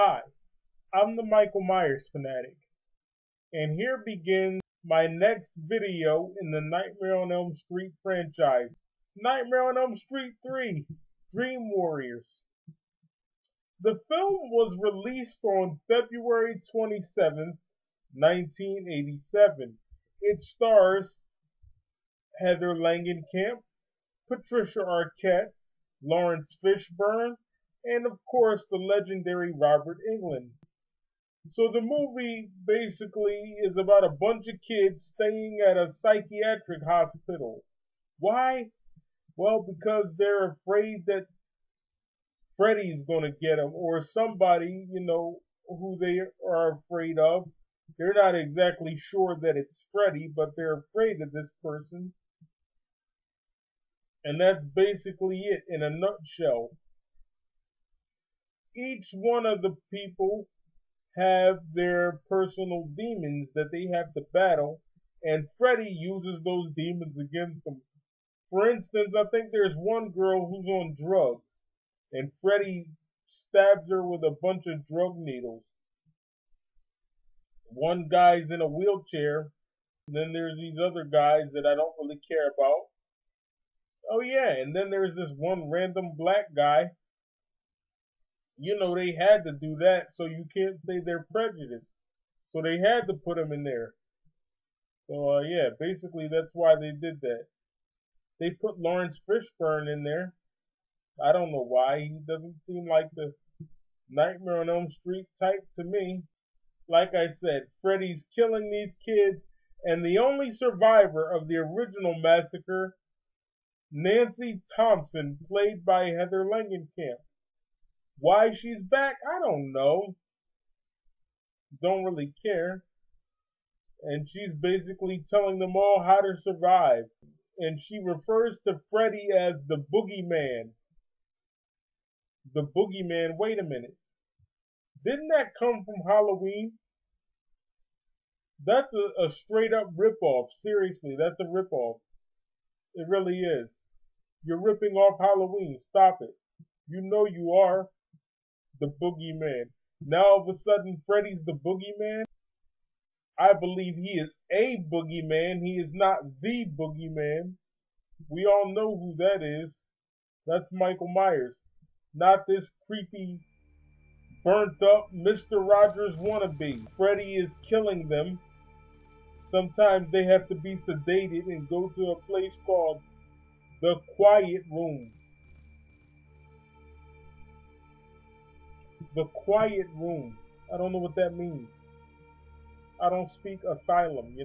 Hi, I'm the Michael Myers fanatic, and here begins my next video in the Nightmare on Elm Street franchise. Nightmare on Elm Street 3, Dream Warriors. The film was released on February 27th, 1987. It stars Heather Langenkamp, Patricia Arquette, Lawrence Fishburne, and of course the legendary Robert Englund. So the movie basically is about a bunch of kids staying at a psychiatric hospital. Why? Well, because they're afraid that Freddy's going to get them, or somebody, who they are afraid of. They're not exactly sure that it's Freddy, but they're afraid of this person. And that's basically it in a nutshell. Each one of the people have their personal demons that they have to battle, and Freddy uses those demons against them. For instance, I think there's one girl who's on drugs, and Freddy stabs her with a bunch of drug needles. One guy's in a wheelchair, and then there's these other guys that I don't really care about. Oh yeah, and then there's this one random black guy. They had to do that, so you can't say they're prejudiced. So they had to put him in there. So yeah, basically that's why they did that. They put Lawrence Fishburne in there. I don't know why. He doesn't seem like the Nightmare on Elm Street type to me. Like I said, Freddy's killing these kids, and the only survivor of the original massacre, Nancy Thompson, played by Heather Langenkamp. Why she's back, I don't know. Don't really care. And she's basically telling them all how to survive. And she refers to Freddy as the boogeyman. The boogeyman, wait a minute. Didn't that come from Halloween? That's a straight up ripoff. Seriously, that's a ripoff. It really is. You're ripping off Halloween. Stop it. You know you are. The boogeyman. Now all of a sudden Freddy's the boogeyman? I believe he is a boogeyman. He is not the boogeyman. We all know who that is. That's Michael Myers. Not this creepy, burnt up Mr. Rogers wannabe. Freddy is killing them. Sometimes they have to be sedated and go to a place called the Quiet Room. The Quiet Room. I don't know what that means. I don't speak asylum,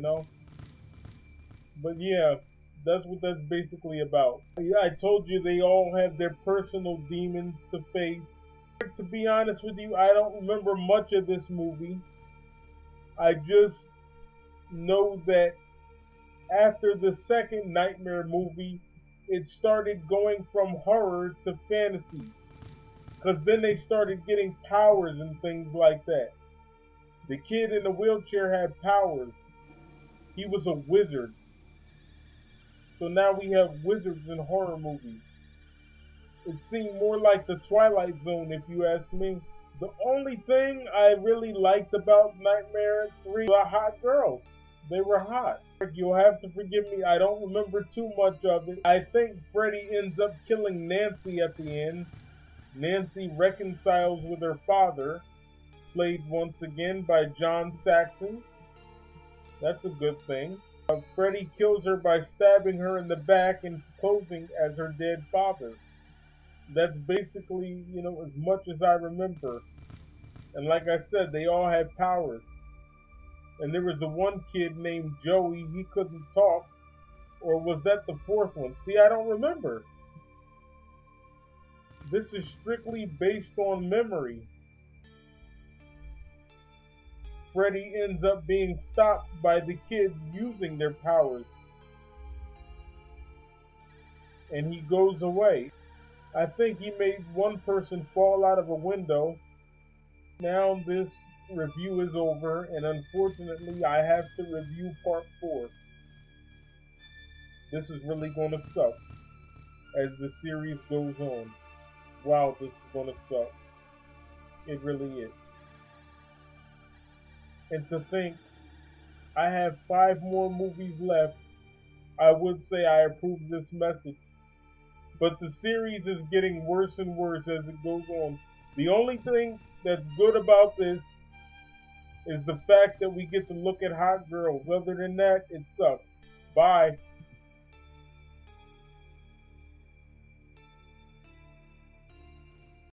But yeah, that's what that's basically about. I told you they all have their personal demons to face. To be honest with you, I don't remember much of this movie. I just know that after the second Nightmare movie, it started going from horror to fantasy. Because then they started getting powers and things like that. The kid in the wheelchair had powers. He was a wizard. So now we have wizards in horror movies. It seemed more like the Twilight Zone, if you ask me. The only thing I really liked about Nightmare 3 were hot girls. They were hot. You'll have to forgive me, I don't remember too much of it. I think Freddy ends up killing Nancy at the end. Nancy reconciles with her father, played once again by John Saxon. That's a good thing. Freddy kills her by stabbing her in the back and posing as her dead father. That's basically, as much as I remember. And like I said, they all had powers. And there was the one kid named Joey, he couldn't talk. Or was that the fourth one? See, I don't remember. This is strictly based on memory. Freddy ends up being stopped by the kids using their powers. And he goes away. I think he made one person fall out of a window. Now this review is over, and unfortunately I have to review part 4. This is really going to suck as the series goes on. Wow, this is going to suck. It really is. And to think I have 5 more movies left, I would say I approve this message. But the series is getting worse and worse as it goes on. The only thing that's good about this is the fact that we get to look at hot girls. Other than that, it sucks. Bye.